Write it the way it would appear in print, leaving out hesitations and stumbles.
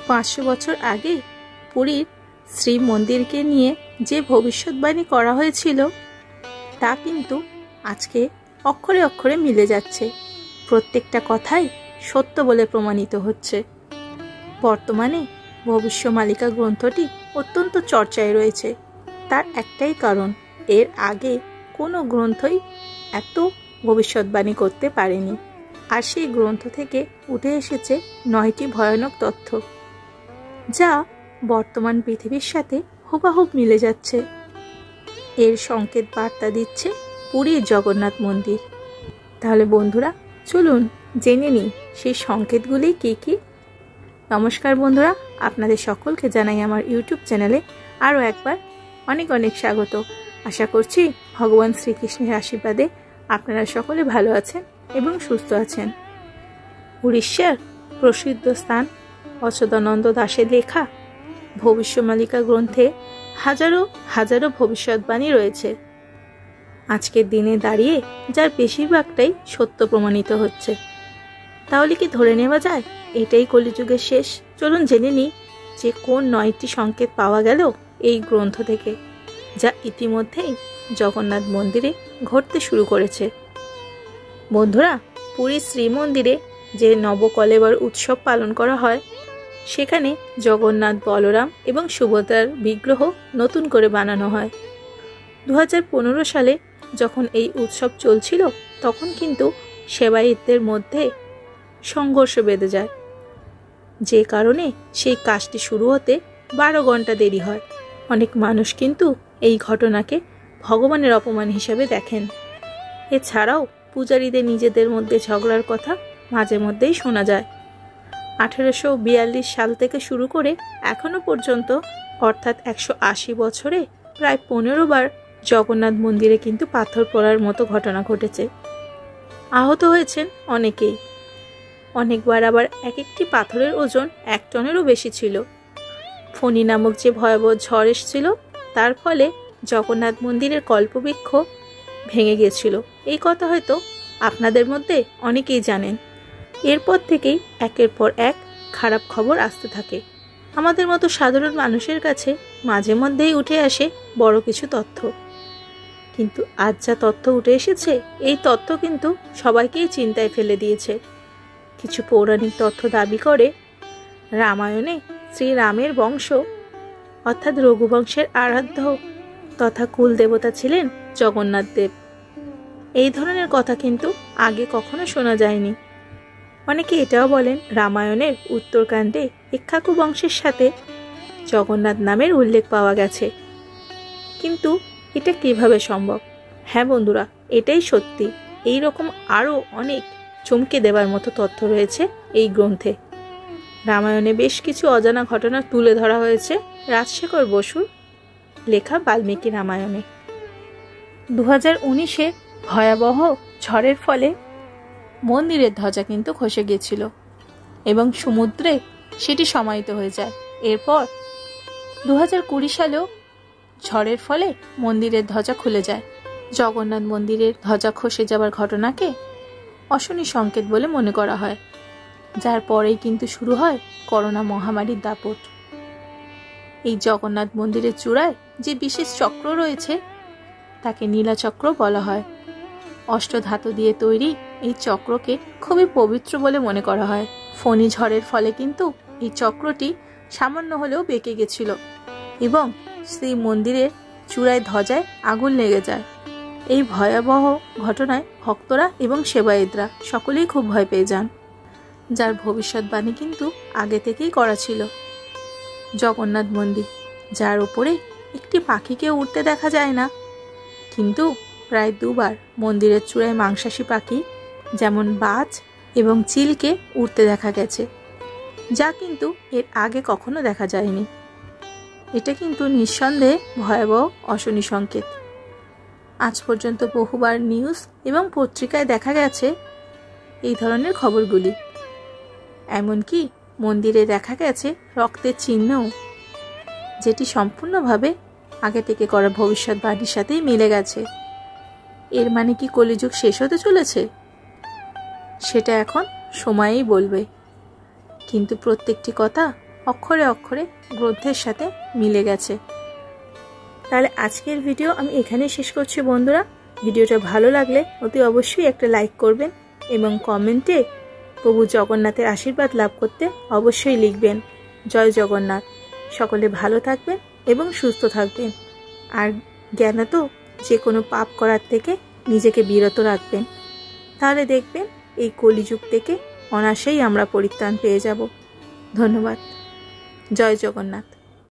500 বছর আগে পুরীর শ্রী মন্দিরকে নিয়ে যে ভবিষ্যৎবাণী করা হয়েছিল তা কিন্তু আজকে অক্ষরে অক্ষরে মিলে যাচ্ছে। প্রত্যেকটা কথাই সত্য বলে প্রমাণিত হচ্ছে। বর্তমানে ভবিষ্যমালিকা গ্রন্থটি অত্যন্ত চর্চায় রয়েছে। তার একটাই কারণ, এর আগে কোনো গ্রন্থই এত ভবিষ্যৎবাণী করতে পারেনি। আর সেই গ্রন্থ থেকে উঠে এসেছে 9টি ভয়ানক তথ্য, যা বর্তমান পৃথিবীর সাথে হুবহু মিলে যাচ্ছে। এর সংকেত বার্তা দিচ্ছে পুরীর জগন্নাথ মন্দির। তাহলে বন্ধুরা, চলুন জেনে নিই সেই সংকেতগুলি কী কী। নমস্কার বন্ধুরা, আপনাদের সকলকে জানাই আমার ইউটিউব চ্যানেলে আরও একবার অনেক অনেক স্বাগত। আশা করছি ভগবান শ্রীকৃষ্ণের আশীর্বাদে আপনারা সকলে ভালো আছেন এবং সুস্থ আছেন। উড়িষ্যার প্রসিদ্ধ স্থান অচ্যুতানন্দ দাশের লেখা ভবিষ্যমালিকা গ্রন্থে হাজারো হাজারো ভবিষ্যৎবাণী রয়েছে। আজকের দিনে দাঁড়িয়ে যার বেশিরভাগটাই সত্য প্রমাণিত হচ্ছে। তাহলে কি ধরে নেওয়া যায় এটাই কলিযুগের শেষ? চলুন জেনে নিই যে কোন 9টি সংকেত পাওয়া গেল এই গ্রন্থ থেকে, যা ইতিমধ্যেই জগন্নাথ মন্দিরে ঘটতে শুরু করেছে। বন্ধুরা, পুরীর শ্রীমন্দিরে যে নবকলেবর উৎসব পালন করা হয়, সেখানে জগন্নাথ, বলরাম এবং সুভদ্রার বিগ্রহ নতুন করে বানানো হয়। 2015 সালে যখন এই উৎসব চলছিল, তখন কিন্তু সেবায়েতদের মধ্যে সংঘর্ষ বেঁধে যায়, যে কারণে সেই কাজটি শুরু হতে 12 ঘন্টা দেরি হয়। অনেক মানুষ কিন্তু এই ঘটনাকে ভগবানের অপমান হিসাবে দেখেন। এছাড়াও পূজারীদের নিজেদের মধ্যে ঝগড়ার কথা মাঝে মধ্যেই শোনা যায়। 1842 সাল থেকে শুরু করে এখনো পর্যন্ত, অর্থাৎ 180 বছরে প্রায় 15 বার জগন্নাথ মন্দিরে কিন্তু পাথর পড়ার মতো ঘটনা ঘটেছে। আহত হয়েছেন অনেকেই। অনেকবার আবার এক একটি পাথরের ওজন 1 টনেরও বেশি ছিল। ফণী নামক যে ভয়াবহ ঝড় এসেছিল, তার ফলে জগন্নাথ মন্দিরের কল্পবৃক্ষ ভেঙে গিয়েছিল। এই কথা হয়তো আপনাদের মধ্যে অনেকেই জানেন। এরপর থেকেই একের পর এক খারাপ খবর আসতে থাকে। আমাদের মতো সাধারণ মানুষের কাছে মাঝে মধ্যেই উঠে আসে বড় কিছু তথ্য। কিন্তু আজ যা তথ্য উঠে এসেছে, এই তথ্য কিন্তু সবাইকেই চিন্তায় ফেলে দিয়েছে। কিছু পৌরাণিক তথ্য দাবি করে রামায়ণে শ্রীরামের বংশ, অর্থাৎ রঘুবংশের আরাধ্য তথা কুল দেবতা ছিলেন জগন্নাথ দেব। এই ধরনের কথা কিন্তু আগে কখনো শোনা যায়নি। অনেকে এটাও বলেন রামায়ণের উত্তরকাণ্ডে ইক্ষ্বাকু বংশের সাথে জগন্নাথ নামের উল্লেখ পাওয়া গেছে। কিন্তু এটা কিভাবে সম্ভব? হ্যাঁ বন্ধুরা, এটাই সত্যি। এই রকম আরও অনেক চমকে দেবার মতো তথ্য রয়েছে এই গ্রন্থে। রামায়ণে বেশ কিছু অজানা ঘটনা তুলে ধরা হয়েছে রাজশেখর বসুর লেখা বাল্মীকি রামায়ণে। 2019-এ ভয়াবহ ঝড়ের ফলে মন্দিরের ধ্বজা কিন্তু খসে গিয়েছিল এবং সমুদ্রে সেটি সমাহিত হয়ে যায়। এরপর 2020 সালেও ঝড়ের ফলে মন্দিরের ধ্বজা খুলে যায়। জগন্নাথ মন্দিরের ধ্বজা খসে যাওয়ার ঘটনাকে অশনি সংকেত বলে মনে করা হয়, যার পরেই কিন্তু শুরু হয় করোনা মহামারীর দাপট। এই জগন্নাথ মন্দিরের চূড়ায় যে বিশেষ চক্র রয়েছে, তাকে নীলাচক্র বলা হয়। অষ্টধাতু দিয়ে তৈরি এই চক্রকে খুবই পবিত্র বলে মনে করা হয়। ফণী ঝড়ের ফলে কিন্তু এই চক্রটি সামান্য হলেও বেঁকে গেছিল এবং শ্রী মন্দিরের চূড়ায় ধ্বজায় আগুন লেগে যায়। এই ভয়াবহ ঘটনায় ভক্তরা এবং সেবায়েতরা সকলেই খুব ভয় পেয়ে যান, যার ভবিষ্যৎবাণী কিন্তু আগে থেকেই করা ছিল। জগন্নাথ মন্দির, যার উপরে একটি পাখিকে উঠতে দেখা যায় না, কিন্তু প্রায় 2 বার মন্দিরের চূড়ায় মাংসাশী পাখি যেমন বাজ এবং চিলকে উঠতে দেখা গেছে, যা কিন্তু এর আগে কখনো দেখা যায়নি। এটা কিন্তু নিঃসন্দেহে ভয়াবহ অশনি সংকেত। আজ পর্যন্ত বহুবার নিউজ এবং পত্রিকায় দেখা গেছে এই ধরনের খবরগুলি। এমনকি মন্দিরে দেখা গেছে রক্তের চিহ্নও, যেটি সম্পূর্ণভাবে আগে থেকে করা ভবিষ্যৎবাণীর সাথেই মিলে গেছে। এর মানে কি কলিযুগ শেষ হতে চলেছে? সেটা এখন সময়ই বলবে। কিন্তু প্রত্যেকটি কথা অক্ষরে অক্ষরে গ্রন্থের সাথে মিলে গেছে। তাহলে আজকের ভিডিও আমি এখানে শেষ করছি বন্ধুরা। ভিডিওটা ভালো লাগলে অতি অবশ্যই একটা লাইক করবেন এবং কমেন্টে প্রভু জগন্নাথের আশীর্বাদ লাভ করতে অবশ্যই লিখবেন জয় জগন্নাথ। সকলে ভালো থাকবেন এবং সুস্থ থাকবেন। আর জ্ঞানত যে কোনো পাপ করার থেকে নিজেকে বিরত রাখবেন। তাহলে দেখবেন এই কলিযুগ থেকে অনায়াসেই আমরা পরিত্রাণ পেয়ে যাব। ধন্যবাদ। জয় জগন্নাথ।